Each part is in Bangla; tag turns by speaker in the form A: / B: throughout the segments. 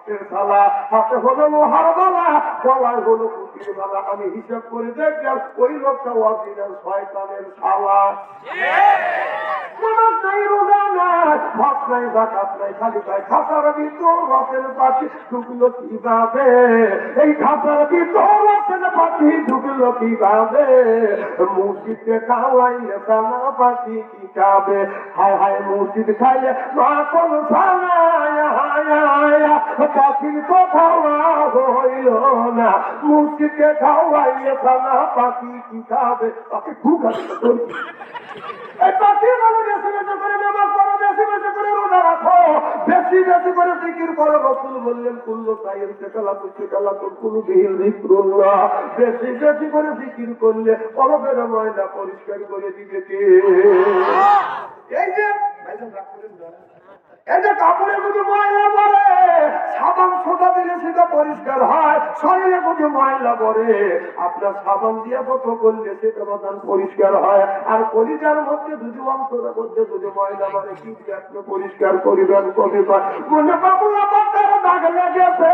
A: রক্তের থালা, হাতে হলো লোহার বালা, গলায় হলো কুটির বালা। আমি হিসাব করে দেখলাম ওই লোকটা অরিজিনাল শয়তানের শালা। নামাজ নাই, রোজা নাই, হজ নাই, যাকাত নাই, খালি তাই খাতার ভিতর রথের পাখি ঢুকলো কিভাবে? এই খাতার ভিতর রথের পাখি ঢুকলো কিভাবে? মসজিদে খাওয়াইলে দানা পাখি কি খাবে? হায় হায় মসজিদ খাইলে মাখন পাখির তো খাওয়া হইল না। মসজিদে খাওয়াইলে দানা পাখি কি খাবে? পাখি খুব এই পাখি বলে বেশি বেশি করে নামাজ পড়ো, বেশি বেশি করে রোজা রাখো, বেশি বেশি করে জিকির করো। রাসূল বললেন কুল্লু সাইয়্যিদ সেকালাতুল কুলুবিহিল যিকরুল্লাহ। বেশি বেশি করে জিকির করলে কলবের ময়লা পরিষ্কার করে দিবে কে? এই যে এই যে কাপড়ের মধ্যে ময়লা পড়ে, সাবান সোডা দিলে সেটা পরিষ্কার হয়। শরীরে মধ্যে ময়লা পড়ে, আপনার সাবান দিয়ে কত করলে সেটা বাদান পরিষ্কার হয়। আর কলিজার মধ্যে যদি অন্তরের মধ্যে যদি ময়লা পড়ে, কি দিয়ে আপনি পরিষ্কার করিবেন? কবিবার মনে বাবুলা বাচ্চার দাগ লেগেছে,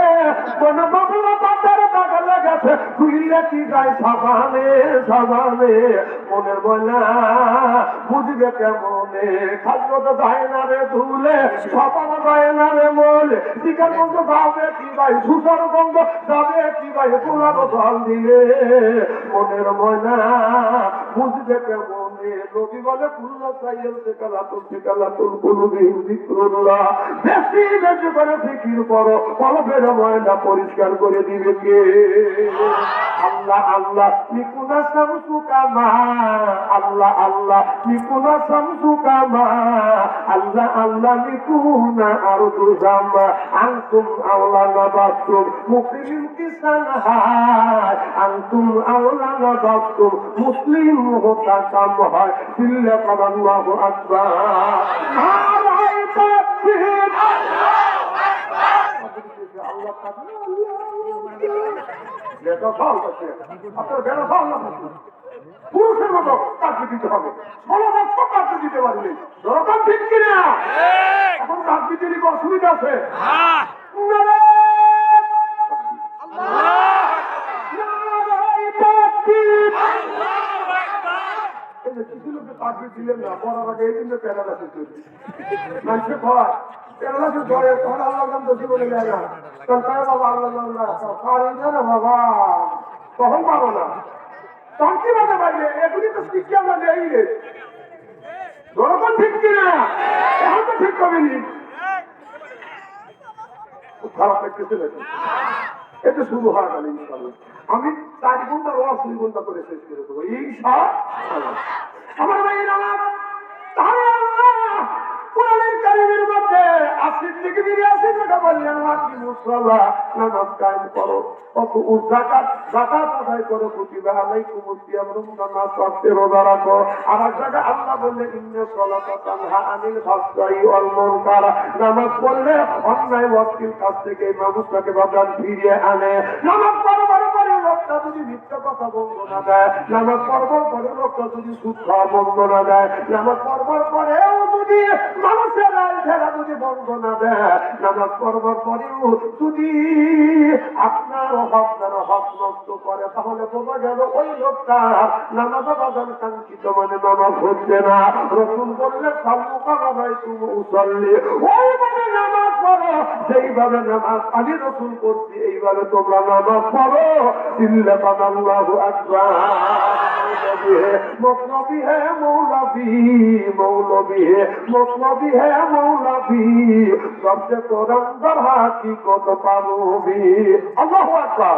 A: মনে বাবুলা বাচ্চার দাগ লেগেছে, ধুইলে কি যায় সাবানে সাবানে? মনের ময়লা বুঝবে কেমনে? খাদ্য তো যায় না রে ধুলে, সবার যায় না রে বলে, চিকার গন্ধ যাবে কি ভাই, সুসার গন্ধ যাবে কি ভাই, পোলারো জল দিলে? মনের ময়না বুঝবে কেমনে? নবী বলে কুল্লু সাইয়্যিদ সেকালাতুল কুলুবিহিল যিকরুল্লাহ। বেশি বেশি করে জিকির করো, কলবের ময়লা পরিষ্কার করে দিবে কে? আল্লাহ আল্লাহ নিকুনা শামসুকা মা, আল্লাহ আল্লাহ নিকুনা শামসুকা মা, আল্লাহ আল্লাহ নিকুনা আরদু জামা, আনতুম আওলানা বাসতুম মুসলিম কিসান হায়, আনতুম আওলানা বাসতুম মুসলিম হোতা কাম হয়। সিল্লা আল্লাহু আকবার, নারায়ে তাকবীর, আল্লাহু আকবার। আল্লাহ আপনার বেড়া খাওয়া না, পুরুষের মতো কাজে দিতে হবে। 16 বছর কাজে দিতে পারবে, দরকার ঠিক কিনা? এখন কাজ দিতে অসুবিধা আছে। দিলেন না বড় আগে এই দিনে প্যারালাইসিস হয়েছে, মানুষের ভয় প্যারালাইসিস ধরে তখন আল্লাহ নাম দোষী বলে যায় না, তখন তারা বাবা আল্লাহ নাম না পারি না বাবা, তখন পাবো না, তখন কি বাধা পাইলে এগুলি তো শিক্ষা আমরা নেই রে, ধরবেন ঠিক কিনা? এখন তো ঠিক করেনি, খুব খারাপ লাগতেছে নাকি? এটা শুরু হয় গেল ইনশাআল্লাহ। আমি 4 ঘন্টা রোজ 2 ঘন্টা করে শেষ করে দেবো ইনশাআল্লাহ। আমার ভাইয়ের আমার তাহলে আল্লাহ কোরআনের কারিমের মধ্যে 80 থেকে 82 টাকা বললেন ওয়াকি মুসাল্লাহ, নামাজ কায়েম করো, কত যাকাত আদায় করো, কুতিবা আলাইকুমুস সিয়াম, নামাজ পড়তে রোজা রাখো। আর এক জায়গায় আল্লাহ বললেন ইন্না সালাতা তানহা আনিল ফাহশাই ওয়াল মুনকার, নামাজ পড়লে অন্যায় অশ্লীল কাজ থেকে মানুষটাকে বাঁচান ফিরিয়ে আনে। নামাজ পড়বার পরে লোকটা যদি মিথ্যা কথা বন্ধ না দেয়, নামাজ পড়বার পরে লোকটা যদি সুদ খাওয়া বন্ধ না দেয়, নামাজ পড়বার পরেও যদি মানুষের আইন যদি বন্ধ না দেয়, নামাজ পড়বার পরেও যদি আপনার হক নষ্ট করে, তাহলে বোঝা গেল ওই লোকটা নামাজ বাজার কাঙ্ক্ষিত মানে নামাজ হচ্ছে না। রাসূল বললেন সাল্লুকা রাআইতুম উসাল্লি, ওইভাবে নামাজ পড়ো যেইভাবে নামাজ আমি রাসূল করছি, এইভাবে তোমরা নামাজ পড়ো। আল্লাহু আকবার। মৌলবী হে মৌলবী, মৌলবী হে মৌলবী হে মৌলবী, সবচে তোর অন্তর হাকিকত পাবি। আল্লাহু আকবার।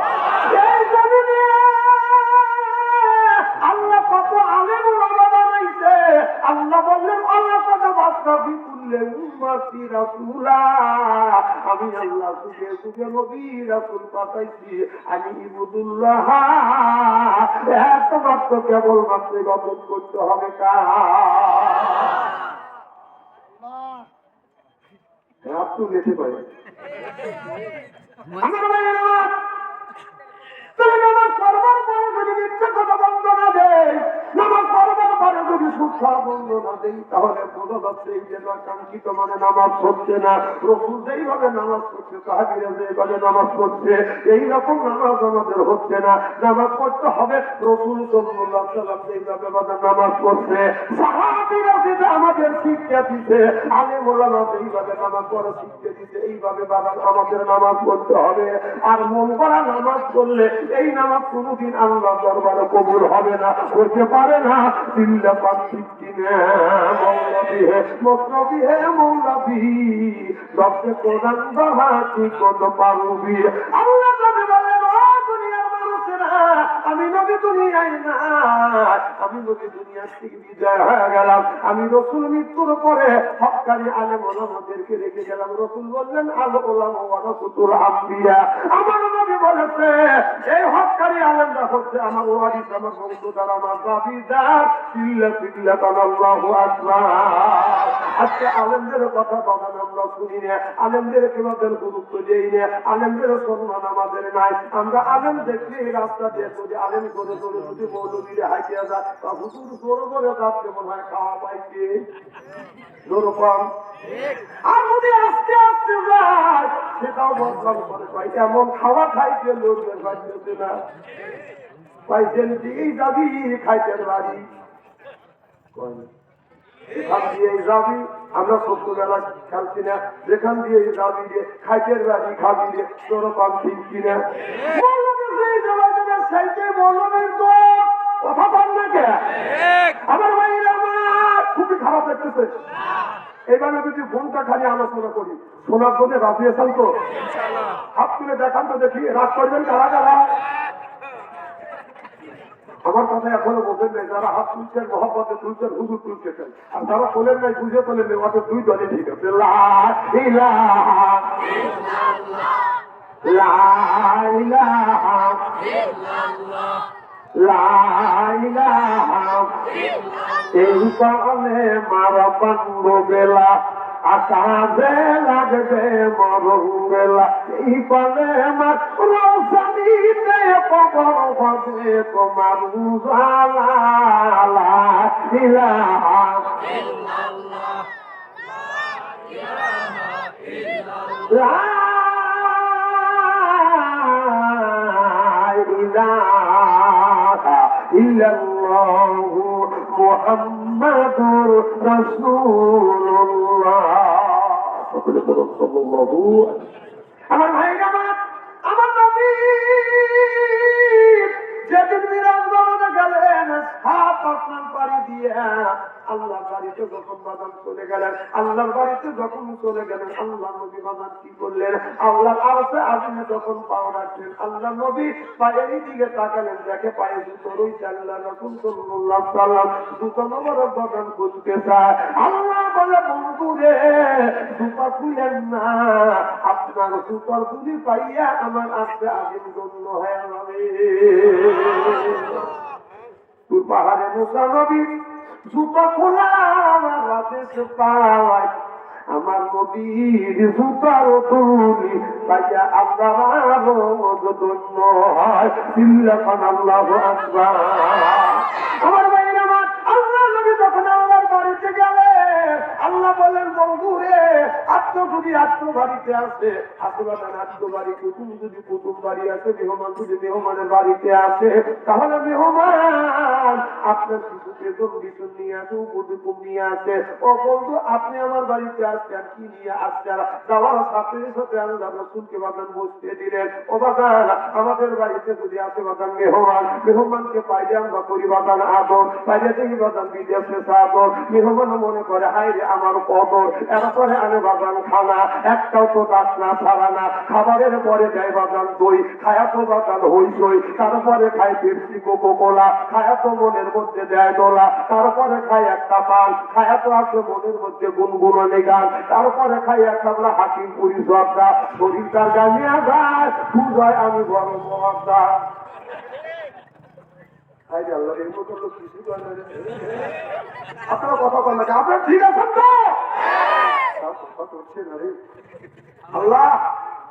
A: এই জমিনে আল্লাহ কত আলেম ওলামা বানাইছে। আল্লাহ বললেন আল্লাহ কত বাসনাবি কুল্লে উম্মতি রাসূলা, আমি আল্লাহ যুগে যুগে নবী রাসূল পাঠাইছি, আমি ইবুদুল্লাহ, একমাত্র কেবলমাত্র ইবাদত করতে হবে কার? আপনি লেখে পাই আমার ভাইয়ের আমার, তুমি নামাজ পড়বার পরে যদি মিথ্যা কথা বন্ধ না দেয়, নামাজ পড়বার পরে যদি যদি সুখা বন্ধ না দেই তাহলে বোঝা যাচ্ছে এই যে না কাঙ্ক্ষিত মানে নামাজ পড়ছে না। রসুল যেইভাবে নামাজ পড়ছে, সাহাবীরা যেভাবে নামাজ পড়ছে, এইরকম নামাজ আমাদের হচ্ছে না। নামাজ পড়তে হবে রসুল সাল্লাল্লাহু আলাইহি ওয়াসাল্লাম যেইভাবে নামাজ পড়ছে, সাহাবীরা যেটা আমাদের শিক্ষা দিতে, আলেম ওলামা যেইভাবে নামাজ পড়া শিক্ষা দিতে, এইভাবে বাবা আমাদের নামাজ পড়তে হবে। আর মন করা নামাজ পড়লে এই নামাজ কোনোদিন আল্লাহ দরবারে কবুল হবে না, হতে পারে না। চিল্লা পাচ্ছি কিনা মৌলবী হে মৌলবী হে মৌলবী রব্বে কোরআন বাহাতি কোন পারবি। আল্লাহ নবী বলেন, ও দুনিয়ার মানুষেরা, আমি নবী দুনিয়ায় না, আমি নবী দুনিয়া থেকে বিদায় হয়ে গেলাম। আমি রসুল মৃত্যুর পরে হক্কানি আলেম ওলামাদেরকে রেখে গেলাম। রসুল বললেন, আল ওলামা ওয়ারাসাতুল আম্বিয়া। আমার নবী বলেছে, এই হক্কানি আলেমরা হচ্ছে আমার ওয়ারিস, আমার বংশধর, আমার দাবিদার। চিল্লা চিল্লা আল্লাহু আকবার। আজকে আলেমদের কথা বাগান আমরা শুনি না, আলেমদের কেবাদের গুরুত্ব দেই না, আলেমদের সম্মান আমাদের নাই। আমরা আলেম দেখলে রাস্তা দিয়ে যদি আলেম করে ধরে যদি মৌলবীরা হাইটিয়া যায় বা হুজুর জোরে করে যাচ্ছে মনে হয় খাওয়া পাইছে জোর কম। আর যদি আস্তে আস্তে যায় সেটাও বদলাম করে পাই। এমন খাওয়া খাইছে লোকদের পাইতেছে না, পাইছেন দিকেই যাবি খাইতের বাড়ি এখান দিয়ে যাবি। আমরা ছোট্টবেলা খেলছি না, যেখান দিয়ে যাবি রে খাইতের বাড়ি খাবি রে, তোর কম ঠিক কিনা? কথা বল না কে? আমার ভাইরা আমার খুবই খারাপ লাগতেছে। এইভাবে যদি ফোনটা খালি আলোচনা করি, শোনার জন্য রাজিয়েছেন তো? হাত তুলে দেখান তো দেখি, রাগ করবেন কারা কারা? আমার কথা এখনো বোঝেন নাই। যারা হাত তুলছেন মহব্বতে তুলছেন, হুজুর তুলছেন, আর যারা তোলেন নাই বুঝে তোলেন নাই, অত দুই দলে ঠিক আছে। লা ইলাহা এই কারণে মারা পান্ড বেলা আকাশে লাগবে মরণ বেলা, এই পানে মার রৌশনীতে কবর হবে তোমার উজালা। ইলাহা ইল্লাল্লাহু মুহাম্মাদুর রাসূলুল্লাহ। আমার ভাইরা আমার নবী যেদিন মিরাজ ভ্রমণে গেলেন, সাত আসমান পাড়ি দিয়ে আল্লাহর বাড়িতে যখন বাজান চলে গেলেন, আল্লাহর বাড়িতে যখন চলে গেলেন, আল্লাহ নবী বাজান কি করলেন? আল্লাহর আরশে আজিমে যখন পাও রাখলেন, আল্লাহ নবী পায়ের দিকে তাকালেন, দেখে পায়ে জুতো রয়েছে। আল্লাহ রাসূল সাল্লাল্লাহু আলাইহি ওয়াসাল্লাম জুতো মোবারক বাজান খুলতে চায়। আল্লাহ বলে, বন্ধু রে জুতা খুলেন না, আপনার জুতার গুলি পাইয়া আমার আরশে আজিম ধন্য হয়ে যাবে। তুই পাহাড়ে মুসা নবী জুতা খোলা আমার রাতে পাওয়ায়, আমার নবীর জুতার তুলি পাইয়া আপনার ধন্য হয়। চিল্লাপান আল্লাহু আকবার। আমার ভাইয়ের আমার আল্লাহ নবী যখন আমার বাড়িতে গেলে, আল্লাহ বলেন, বন্ধু রে আত্মগুলি আত্মবাড়িতে আছে, আত্মবাদান আত্মবাড়ি, কুটুম যদি কুটুম বাড়ি আছে, মেহমান যদি মেহমানের বাড়িতে আছে, তাহলে মেহমান আপনার কিছু বেতন বিতন নিয়ে আছে, উপদুকুম নিয়ে আছে। ও বন্ধু, আপনি আমার বাড়িতে আসছেন কি নিয়ে আসছেন? যাওয়ার সাথে সাথে আল্লাহ রাসূলকে বাগান বসতে দিলেন। ও বাগান, আমাদের বাড়িতে যদি আসে বাগান মেহমান, মেহমানকে পাইলে আমরা করি বাগান আদর, পাইলে দেখি বাগান বিদেশে আদর। মেহমান মনে করে হাই রে আমার কদর, এরপরে আনে বাগান খানা, একটাও তো ডাক না ছাড়া না। খাবারের পরে দেয় বাগান দই, খায়া তো বাগান হইচই, তারপরে খায় পেপসি কোকো কোলা, খায়া তো মনের মধ্যে দেয় দোলা, তারপরে খায় একটা পান, খায়া তো আছে মনের মধ্যে গুনগুনো গান, তারপরে খাই একটা হাকিম পুরি জর্দা, শরীরটার গানিয়া যায় পূজায় আমি বড় মর্দা। আপনারা কথা বলেন না, আপনার ঠিক আছেন তো? আল্লাহ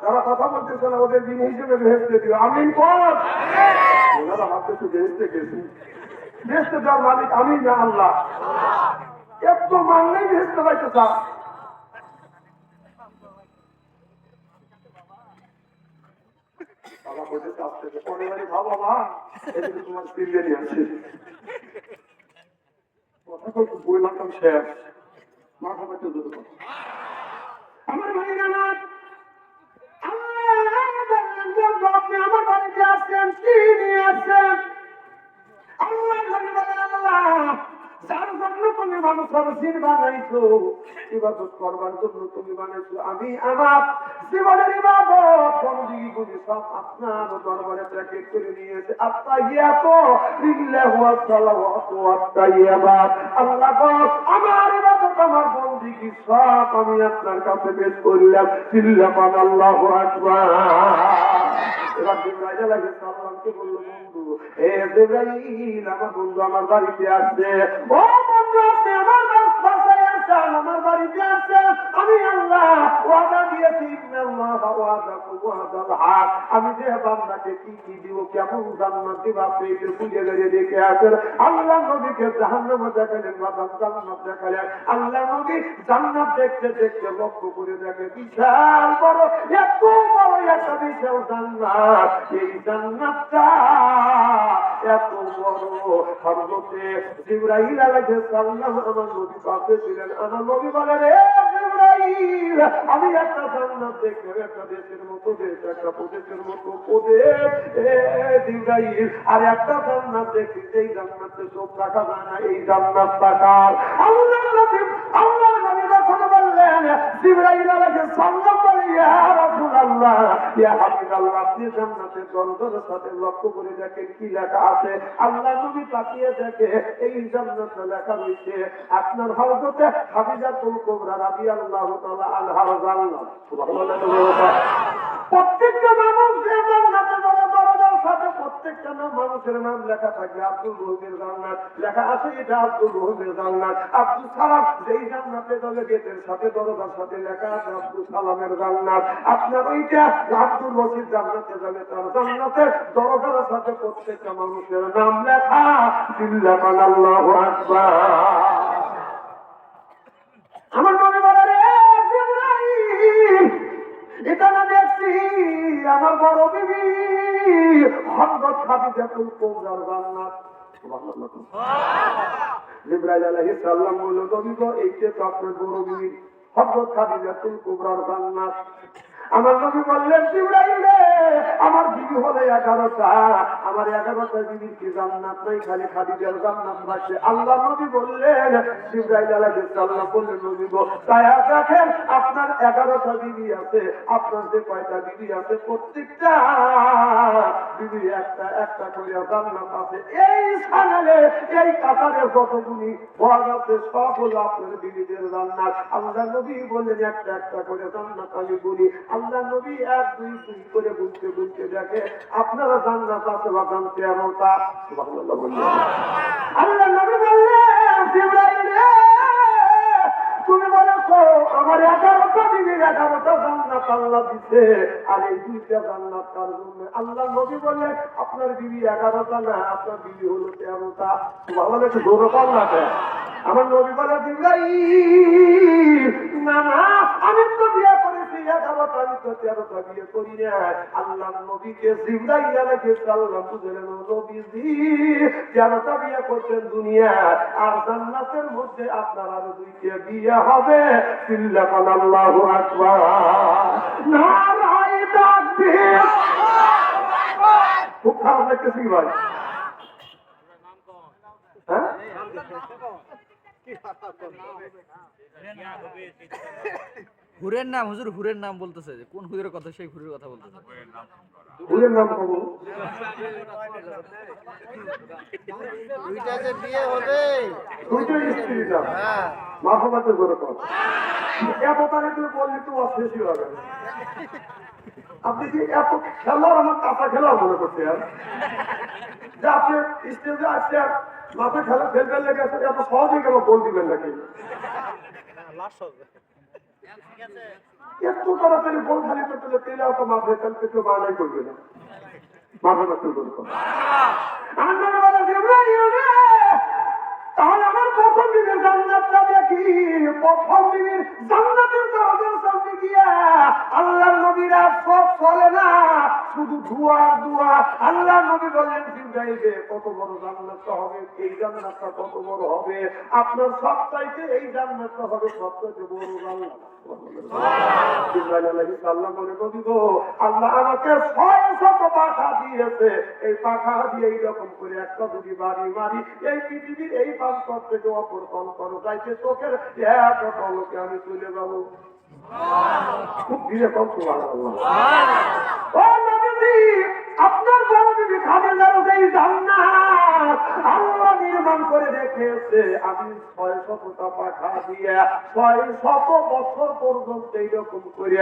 A: যারা কথা বলতেছে না ওদের দিন হিসেবে ভেসতে দিও, আমিন কর। ওনারা ভাবতেছে ভেসতে গেছি, বেহেশতে যাওয়ার মালিক আমি না আল্লাহ? এত মানলেই বেহেশতে পাইতে চান? বাবা বলতে চাচ্ছে পরে বাড়ি খাও বাবা, এদিকে তোমার ফিরলে নিয়ে আসছে কথা বলতে বললাম শেষ মাথা পাচ্ছে দুটো কথা। আমার ভাই আমার আপনি আমার বাড়িতে আসছেন, কি নিয়ে আসছেন? আল্লাহ যার জন্য তুমি মানুষের দিন বানাইছো, ইবাদত করবার জন্য তুমি বানাইছো, আমি আমার জীবনের ইবাদত বন্দেগী সব আপনার দরবারে প্যাকেট করে নিয়েছে। আত্তাহিয়াতু লিল্লাহি ওয়া সালাওয়াতু ওয়াত তাইয়্যিবাত। আল্লাহ গো, আমার ইবাদত আমার বন্দেগী সব আমি আপনার কাছে পেশ করলাম। আল্লাহু আকবার। এবার জিবরাইল আলাইহিস সালামকে বলল, বন্ধু হে জিবরাইল, আমার বন্ধু আমার বাড়িতে আসছে। ও বন্ধু, আপনি আমার বাসায় আসছেন, আমার বাড়িতে আসছেন। আমি আল্লাহ ওয়াদা দিয়েছি, ইন্নাল্লাহা ওয়াদাকুম ওয়াদাল হক। আমি যে বান্দাকে কি কি দিব, কেমন জান্নাত দিব, আপনি একটু খুঁজে বেরিয়ে দেখে আসেন। আল্লাহ নবীকে জাহান্নামে দেখালেন, বাদাম জান্নাত দেখালেন। আল্লাহ নবী জান্নাত দেখতে দেখতে লক্ষ্য করে দেখে বিশাল বড়, এত বড় একটা বিশাল জান্নাত। এই জান্নাতটা এত বড়। হযরতে জিবরাইল আলাইহিস সালাম আমার নবী কাছে ছিলেন। আমার নবী বলেন, হে জিবরাইল, আমি একটা জান্নাত দেখলাম, একটা দেশের মতো দেশ, একটা প্রদেশের মতো প্রদেশ। হে জিবরাইল, আর একটা জান্নাত দেখি, এই জান্নাতে সব টাকা যায় না, এই জান্নাত টাকার। আল্লাহ নবী যখন বললেন, জিবরাইল আলাইহিস সালাম বলে, ইয়া রাসূলুল্লাহ, ইয়া হাবিবাল্লাহ, আপনি জান্নাতের দরজার সাথে লক্ষ্য করে দেখেন কি লেখা আছে। আল্লাহ নবী তাকিয়ে দেখে এই জান্নাতে লেখা রয়েছে আপনার হযরতে খাদিজাতুল কুবরা রাদিয়াল্লাহু তাআলা আনহার জান্নাত। সুবহানাল্লাহ। প্রত্যেকটা মানুষ জান্নাতে দরজার সাথে প্রত্যেকটা মানুষের নাম লেখা থাকে। আব্দুল রহিমের জান্নাত লেখা আছে, এটা আব্দুল রহিমের জান্নাত। আব্দুল সালাম যেই জান্নাতে যাবে, গেটের সাথে দরজার সাথে লেখা আছে আব্দুল সালামের জান্নাত। আপনার ওইটা আব্দুল রশিদ জান্নাতে যাবে, তার জান্নাতের দরজার সাথে প্রত্যেকটা মানুষের নাম লেখা। আল্লাহু আকবার। আমার মনে বলে, রে জিবরাইল, এটা না দেখছি আমার বড় বিবি হযরত খাদিজাতুল কুবরার জান্নাত। সুবহানাল্লাহ। জিবরাইল আলাইহিস সালাম বলল, নবী গো, এইটা তো আপনার বড় বিবি হযরত খাদিজাতুল কুবরার জান্নাত। আমার নবী বললেন, জিবরাইল রে, আমার বিবি হলো 11টা, আমার 11টা বিবির কি জান্নাত নাই, খালি খাদিজার জান্নাত আছে। আল্লাহ নবী বললেন, জিবরাইল আলাইহিস সালাম বললেন, নবী গো, তাই দেখেন আপনার 11টা বিবি আছে, আপনার যে কয়টা বিবি আছে প্রত্যেকটা বিবি একটা একটা করে জান্নাত আছে। এই সানালে এই কাতারে যতগুলি ঘর আছে সব হলো আপনার বিবিদের জান্নাত। আল্লাহ নবী বললেন, একটা একটা করে জান্নাত আমি বলি। আল্লাহ নবী 1 2 3 করে গুনতে গুনতে দেখে আপনারা জান্নাত আছে বা জানতে এমনটা। সুবহানাল্লাহ বললেন। আল্লাহ নবী বললেন, জিবরাইল রে, তুমি বলেছো আমার 11টা বিবির 11টা জান্নাত আল্লাহ দিছে, আর এই 2টা জান্নাত তার জন্য। আল্লাহ নবী বললেন, আপনার বিবি 11টা না, আপনার বিবি হলো 13টা। সুবহানাল্লাহ। একটু জোরে বল না। আমার নবী বলে, জিবরাইল, না না, আমি তো বিয়ে করেছি 11টা, আমি তো 13টা বিয়ে করি না। আল্লাহ নবীকে জিবরাইল আলাইহিস সালাম বুঝলেন, নবীজি 13টা বিয়ে করতেন দুনিয়া, আর জান্নাতের মধ্যে আপনার আরো 2টা বিয়ে হবে। আল্লাহু আকবার। নারায়ে তাকবীর। খুব খারাপ লাগতেছে কি ভাই? হ্যাঁ,
B: হুরের নাম, হুজুর হুরের নাম বলতেছে। কোন হুরের কথা? সেই হুরের কথা বলতেছে।
A: হুরের নাম কব?
C: দুইটা যে বিয়ে হবে,
A: দুইটা স্ত্রী নাম মাহবাতে করে কর। এত তারে তুই বললি তো অশেষই হবে। আপনি কি এত খেলার আমার কাঁচা খেলার মনে করছেন যে আপনি স্টেজে আসছেন, মাথা খেলা ফেলবেন লেগে এত সহজে কেন বল দিবেন নাকি? এত তাড়াতাড়ি বল খালি করতে হলে তেলে অত মাথায় ফেলতে কেউ বানাই করবে না। মাথা নষ্ট করে প্রথম দিনের জান্নাতটা দেখি, প্রথম দিনের জান্নাতের দরজার সামনে গিয়া আল্লাহর নবীরা সব চলে না, শুধু ধোয়া ধোয়া। আল্লাহর নবী বললেন জিবরাইলে, কত বড় জান্নাতটা হবে, এই জান্নাতটা কত বড় হবে, আপনার সব চাইতে এই জান্নাতটা হবে সবচেয়ে বড় জান্নাত। জিবরাইল আলাইহিস সালাম বলে, নবী গো, আল্লাহ আমাকে 600 পাখা দিয়েছে, এই পাখা দিয়ে এইরকম করে একটা যদি বাড়ি মারি, এই পৃথিবীর এই প্রান্ত থেকে অপর প্রান্ত যাইতে চোখের এক পলকে আমি চলে যাবো। খুব ধীরে কম সুবহানাল্লাহ। ও নবীজি, আপনার বড় বিবি খাদিজার যেই জান্নাত আল্লাহ নির্মাণ করে রেখেছে, আমি 600টা পাখা দিয়ে 600 বছর পর্যন্ত এইরকম করে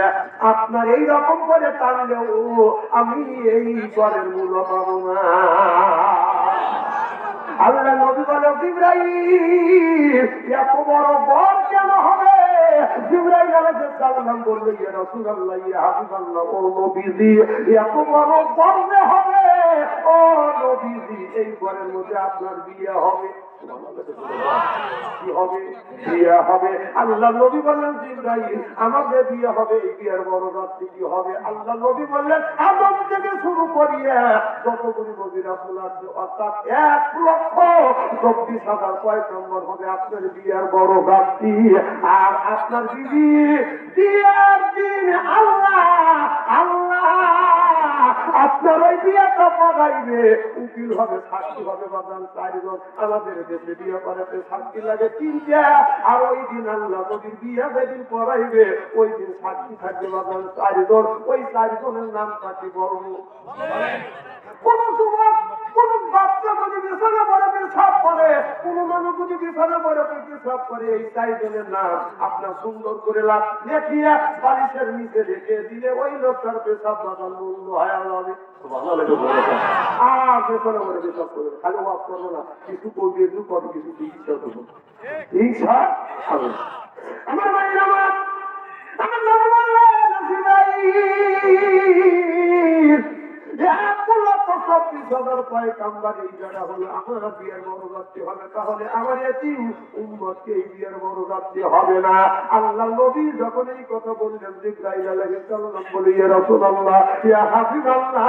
A: আপনার এইরকম করে টানলেও আমি এই ঘরের মূল্য পাবো না। আল্লাহ নবী বলে, জিবরাইল এত বড় বর কেন হবে? জিবরাইল আলাইহিস সালাম বললেন, ইয়া রাসূলুল্লাহ, ইয়া হাবিবাল্লাহ, ও নবীজি, এত বড় বর হবে, ও নবীজি, এই বরের মধ্যে আপনার বিয়ে হবে। কি হবে? বিয়ে হবে। আল্লাহ নবী বললেন, জিবরাইল আমাদের বিয়ে হবে, এই বিয়ের বড় রাত্রি কি হবে? আল্লাহ নবী বললেন, আদম থেকে শুরু করিয়ে যতগুলি নবী রাসূল আছে, অর্থাৎ 1,24,000 পয়গম্বর হবে আপনার বিয়ের বড় রাত্রি। আর আপনার বিবি বিয়ের দিন আল্লাহ আপনার ওই বিয়েটা পড়াইবে, উকিল হবে, সাক্ষী হবে বাজান 4 জন। আমাদের দেশে বিয়ে করাতে সাক্ষী লাগে 3টা, আর ওই দিন আল্লাহ নবীর বিয়ে যেদিন পড়াইবে ওই দিন সাক্ষী থাকবে বাজান 4 জন। ওই 4 জনের নাম থাকি বলব। কোন যুবক, কোন বাচ্চা যদি বিছানা পড়ে পেশাব করে, কোন মানুষ যদি বিছানা পড়ে পেশাব করে, এই 4 জনের নাম আপনার সুন্দর করে লেখিয়া বালিশের নিচে রেখে দিলে ওই লোকটার পেশাব বাজান বন্ধ হয়ে যাবে। আর পেছনে পড়ে পেশাব করবে, খালি ওয়াজ করবো না, কিছু করবে, কিছু চিকিৎসা করবো, ইচ্ছা হবে। আমার ভাই আমার নাম বললেন জিবরাইল, 1,24,000 পয়গম্বর এই জায়গা হলো আমার বিয়ের বড় রাত্রি হবে, তাহলে আমার এতিম উম্মতকে এই বিয়ের বড় রাত্রি হবে না। আল্লাহ নবী যখন এই কথা বললেন, জিবরাইল আলাইহিস সালাম বলে, ইয়া রাসূলুল্লাহ, ইয়া হাবিবাল্লাহ,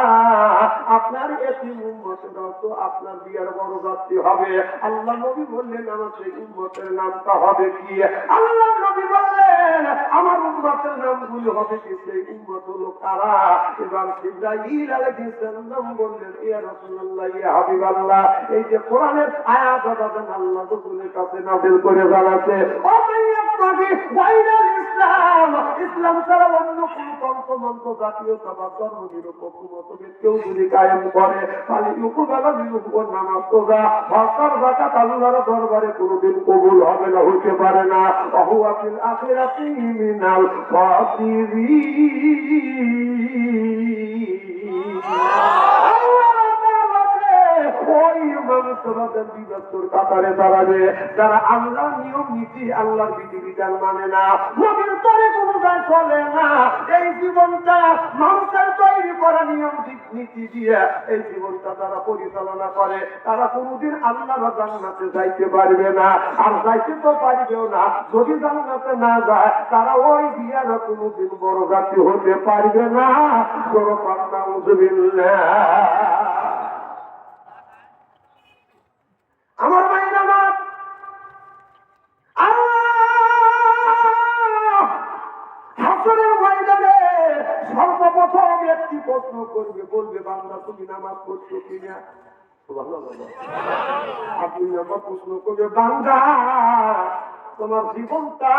A: আপনার এতিম উম্মতরাও তো আপনার বিয়ের বড় রাত্রি হবে। আল্লাহ নবী বললেন, আমার সেই উম্মতের নামটা হবে কি? আল্লাহ নবী বললেন, আমার উম্মতের নামগুলো হবে কি? সেই উম্মত হলো কারা? এবার জিবরাইল আলাইহিস সালাম বললেন, ইয়া রাসূলুল্লাহ, ইয়া হাবিবাল্লাহ, এই যে কোরআনের আয়াত বাজান আল্লাহ রাসূলের কাছে নাযিল করে জানাতে, ও মাইয়াবতাগি গায়রাল ইসলাম, ইসলাম ছাড়া অন্য কোন পন্থ জাতীয়তা বা ধর্মনিরপেক্ষ মতভেদ কেউ যদি কায়েম করে, তাহলে ইউকুবালা বিউকুর নামাজ রোজা হজ যাকাত আল্লাহর দরবারে কোনদিন কবুল হবে না, হইতে পারে না। ওয়া ফিল আখিরাতি মিনাল যারা আল্লাহ নিয়ম নীতি, আল্লাহর বিধিবিধান মানে না, নবীর তরে কোনো কাজ চলে না, এই জীবনটা মানুষের তৈরি করা নিয়ম নীতি দিয়ে এই জীবনটা তারা পরিচালনা করে, তারা কোনোদিন আল্লাহর জান্নাতে যাইতে পারবে না, আর যাইতে তো পারবেও না। যদি জান্নাতে না যায়, তারা ওই বিয়ার কোনোদিন বড় জাতি হতে পারবে না। বড় কথা আমার ভাইয়ের আমার হাসরের ময়দানে সর্বপ্রথম একটি প্রশ্ন করবে, বলবে, বান্দা তুমি নামাজ পড়ছো কিনা? আপনি নামাজ প্রশ্ন করবে, বান্দা তোমার জীবনটা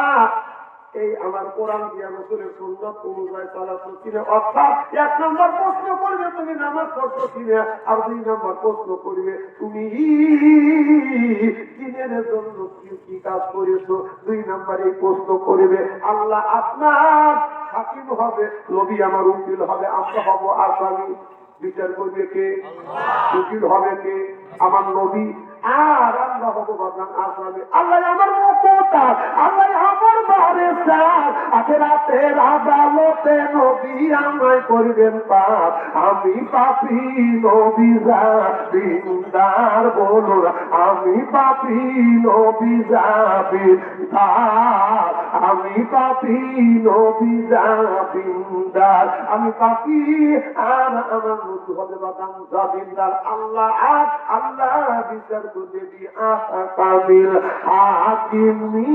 A: এই আমার কোরআন দিয়া রাসূলের সুন্নাত অনুযায়ী চালাচ্ছ কিনা? অর্থাৎ 1 নম্বর প্রশ্ন করবে তুমি নামাজ পড়ছো কিনা, আর 2 নম্বর প্রশ্ন করবে তুমি দিনের জন্য কি কাজ করেছো। 2 নম্বর এই প্রশ্ন করবে। আল্লাহ আপনার হাকিম হবে, নবী আমার উকিল হবে, আমরা হব আসামি। বিচার করবে কে? উকিল হবে কে? আমার নবী আর আমরা হবো বাজান আসামি। আল্লাহ আমার মুক্তার, আল্লাহ আমার বারেসার, আখিরাতের আদালতে নবী আমায় করবেন পাপ। আমি পাপী নবী জাবিন্দার, বলুন আমি পাপী নবী জাবিন্দার, আমি পাপী নবী জাবিন্দার, আমি পাপী আর আমার মৃত্যু হবে বাদাম জাবিন্দার। আল্লাহ আর আল্লাহ বিচার করে দি আহকামিল হাকিমি।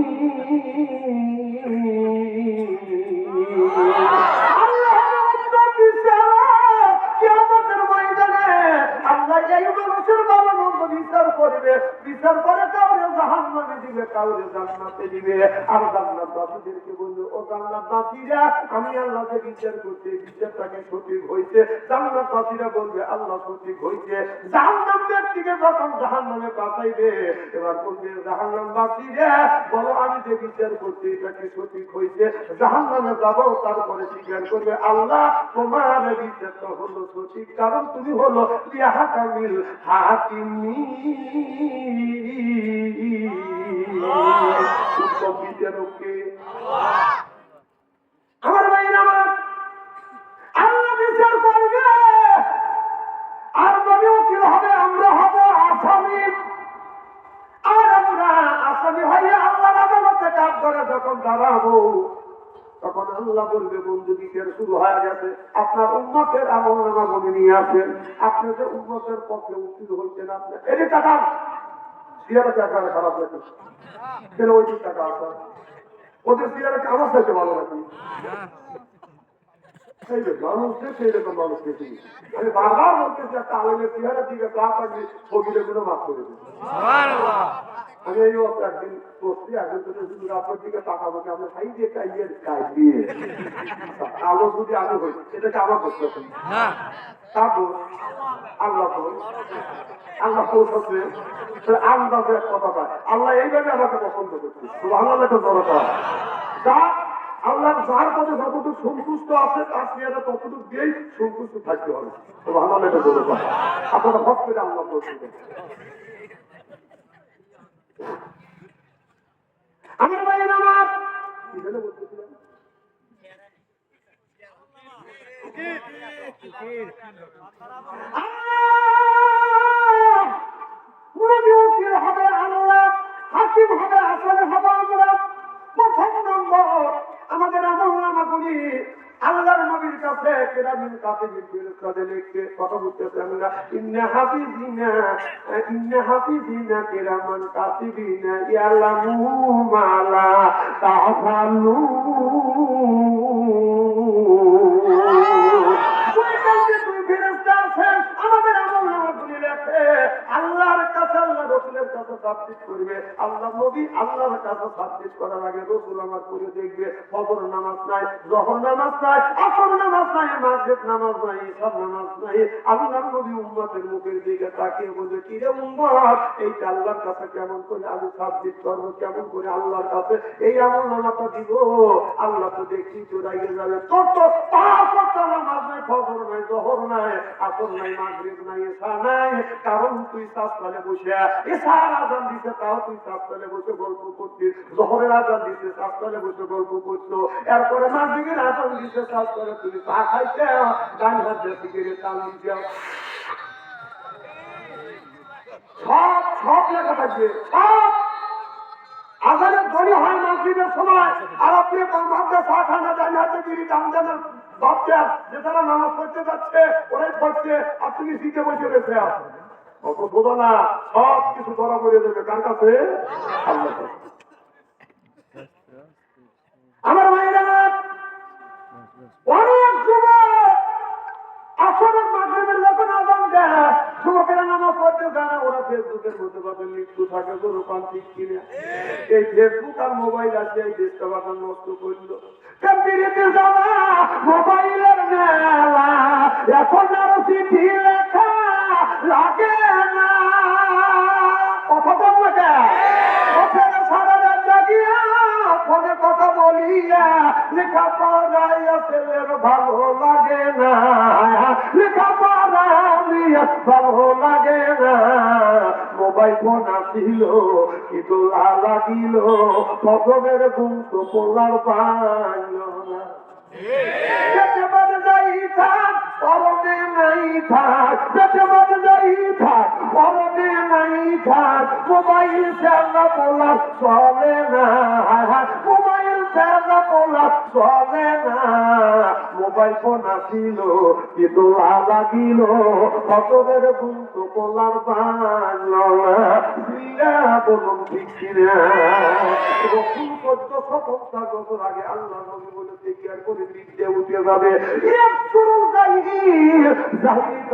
A: আল্লাহ বিচার কিয়ামতের ময়দানে আল্লাহ এই মানুষের ভালো মন্দ বিচার করবে। বিচার করে কাউরে জাহান্নামে দিবে, কাউরে জান্নাতে দিবে। আর জান্নাতবাসীদেরকে বলবে, ও জান্নাতবাসীরা আমি আল্লাহ যে বিচার করছি বিচারটাকে সঠিক হয়েছে। জান্নাতবাসীরা বলবে আল্লাহ সঠিক হয়েছে। জাহান্নামের দিকে যখন জাহান্নামে পাঠাইবে, এবার বলবে জাহান্নামবাসীরা বলো আমি যে বিচার করছি এটাকে সঠিক হয়েছে। জাহান্নামে যাবো, তারপরে স্বীকার করবে আল্লাহ তোমার বিচারটা হলো সঠিক, কারণ তুমি হলো হাকামিল হাকিমি। উত্তম বিচারককে আমার ভাইরা আমার আল্লাহ বিচার করবে। আর নবী উকিল হবে, আমরা হব আসামি। আর আমরা আসামি হয়ে আল্লাহর আদালতে কাজ করে যখন দাঁড়াবো, তখন আল্লাহ বলবে বন্ধু বিচার শুরু হয়ে গেছে, আপনার উম্মতের আমলনামা বলে নিয়ে আসেন। আপনি যে উম্মতের পক্ষে উত্তীর্ণ হয়েছেন, আপনি এই যে টাকা সিয়ারা টাকা খারাপ লাগে, কেন ওই যে টাকা আসা ওদের সিয়ারা আমার সাথে ভালো লাগে। সেই যে মানুষকে সেই রকম মানুষ দেখি আমি বারবার বলতেছি, একটা আলমের চেহারার দিকে তাড়াতাড়ি ছবিটা গুলো মাফ করে দিই। আমি এই অবস্থা একদিন করছি, একদিন তো আপনার দিকে তাকাবো, আমরা সাই দিয়ে কাইয়ের কাজ দিয়ে আলো যদি আলো হই, এটাকে আমার করতে হবে তারপর আল্লাহ আল্লাহ পৌঁছাচ্ছে আন্দাজে এক কথা পায়। আল্লাহ এইভাবে আমাকে পছন্দ করছে, আল্লাহকে দরকার যা আল্লাহ যার পথে যতটুকু সন্তুষ্ট আছে তার চেয়ারে ততটুকু দিয়েই সন্তুষ্ট থাকতে হবে। আল্লাহকে দরকার আপনারা হক করে আল্লাহ পৌঁছে আমার ভাই নামাজ কি জন্য বলতেছিলাম? হবে আল্লাহ, হাকিম হবে, আসামি হবে আমরা। প্রথম নম্বর আমাদের আমলনামাগুলি আল্লাহর নবীর কাছে কেরামিন কাতিবিন ফেরেশতাদের লিখতে কথা বলতেছে আমরা ইন্না হাফিজিনা কিরামান কাতিবিনা ইয়ালামু মা লা তাফালুন। আমাদের আমলনামাগুলি লেখে আল্লাহর কাছে, আল্লাহ রাসূলের কাছে সাবমিট করবে। আল্লাহ নবী আল্লাহর কাছে সাবমিট করার আগে রাসূল আমার করে দেখবে ফজর নামাজ নাই, যোহর নামাজ নাই, আসর নামাজ নাই, মাগরিব নামাজ নাই, ইশার নামাজ নাই। আল্লাহর নবী উম্মতের মুখের দিকে তাকিয়ে বলে, কি রে উম্মত, এইটা আল্লাহর কাছে কেমন করে আমি সাবমিট করবো, কেমন করে আল্লাহর কাছে এই আমলনামাটা দিব? আল্লাহ তো দেখি চোরাইয়ে যাবে। তোর তো 5 ওয়াক্ত নামাজ নাই, ফজর নাই, যোহর নাই, আসর নাই, মাগরিব নাই, ইশা নাই, কারণ তুই সাতটালে বসে ইশার আযান দিতে, তাও তুই সাতটালে বসে গল্প করছিস, যোহরের আযান দিতে সাতটালে বসে গল্প করছো, এরপরে মাগরিবের আযান দিতে সাতটালে তুমি চা খাইতে ডান হাত দিয়ে সিগারেট টান দিতে, সব লেখা থাকবে। সব আজানের ধ্বনি হয় মাগরিবের সময়, আর আপনি মাঝে চা খানা ডান হাতে বিড়ি টান দেন ভাবছেন যে তারা নামাজ পড়তে যাচ্ছে, ওরাই পড়ছে, আর তুমি সিটে বসে রয়েছে। অত বোঝো না, সব কিছু ধরা পড়ে দেবে কার কাছে? আল্লাহর কাছে। আমার ভাইরা অনেক যুবক আসরের মাগরিবের যখন আযান দেয়, যুবকেরা নামাজ পড়তে যায় না, ওরা ফেসবুকের মধ্যে কত লিপ্ত থাকে, কোনো পান্তিক কিনে এই ফেসবুক আর মোবাইল আছে এই দেশটা বাটা নষ্ট করলো। কম্পিউটারে যাওয়া মোবাইলের মেলা, এখন আর চিঠি লেখা লাগে না। কথা বল না ওখানে সারা রাত জাগিয়া ফোনে কথা বলিয়া লেখা পড়াইয়া ছেলের ভালো লাগে না, লেখা পড়া ভালো লাগে না। মোবাইল ফোন আসিল কি দোলা লাগিল ভগবের ঘুম তো পোলার পাইল না পেটে বাজে যাই থাক পরনে নাই থাক পেটে বাজে যাই থাক পরনে নাই থাক মোবাইল ছাড়া পোলা চলে না মোবাইল ছাড়া পোলা চলে না মোবাইল ফোন আসিল কি দোলা লাগিল ভগবের ঘুম তো পোলার পাইল না বলুন ঠিক কিনা রসুল 1450 বছর আগে আল্লাহ নবী বলে দেখি আর করে বিদ্যে উঠে যাবে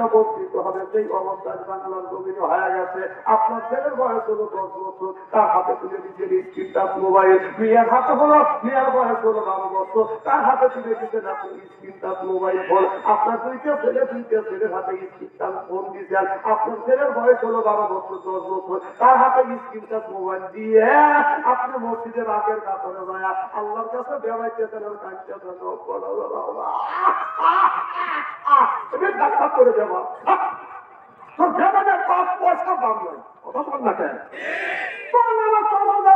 A: অবস্থিত হবে সেই অবস্থায় বাংলার জমিন হয়ে গেছে আপনার ছেলের বয়স হলো 10 বছর তার হাতে তুলে দিচ্ছেন স্ক্রিন টাচ মোবাইল মেয়ের হাতে হলো মেয়ের বয়স হলো 12 বছর তার হাতে তুলে দিচ্ছেন আপনি স্ক্রিন টাচ মোবাইল ফোন আপনার দুইটা ছেলের হাতে স্ক্রিন টাচ ফোন দিচ্ছেন আপনার ছেলের বয়স হলো 12 বছর 10 বছর তার হাতে স্ক্রিন টাচ মোবাইল দিয়ে আপনি মসজিদের আগের কাতারে যায় আল্লাহর কাছে বেড়াইতেছেন আর কাঁদতেছেন করে দেওয়া তোর ভেবাদের 5 পয়সা দাম নয় কথা বল না কেন তোর নামাজ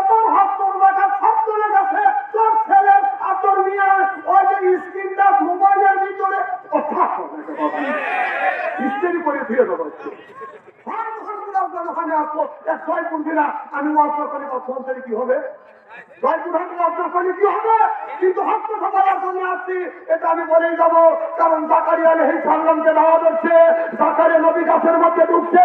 A: তোর হাত তোর লাগা সব চলে গেছে তোর ছেলের আর তোর মেয়ের ওই যে স্ক্রিনটা মোবাইলের ভিতরে অর্থাৎ হিস্টেরি করে ফিরে দেবো ওখানে আসবো এক 6 দিনা আমি ওয়াজনা করে ফোন থেকে কি হবে 6 ওয়াজনা করে কি হবে কিন্তু হক কথা বলার জন্য আসছি এটা আমি বলেই যাবো কারণ জাকারিয়া আলাইহিস সালামকে দাওয়াত দিচ্ছে জাকারিয়া নবী গাছের মধ্যে ঢুকছে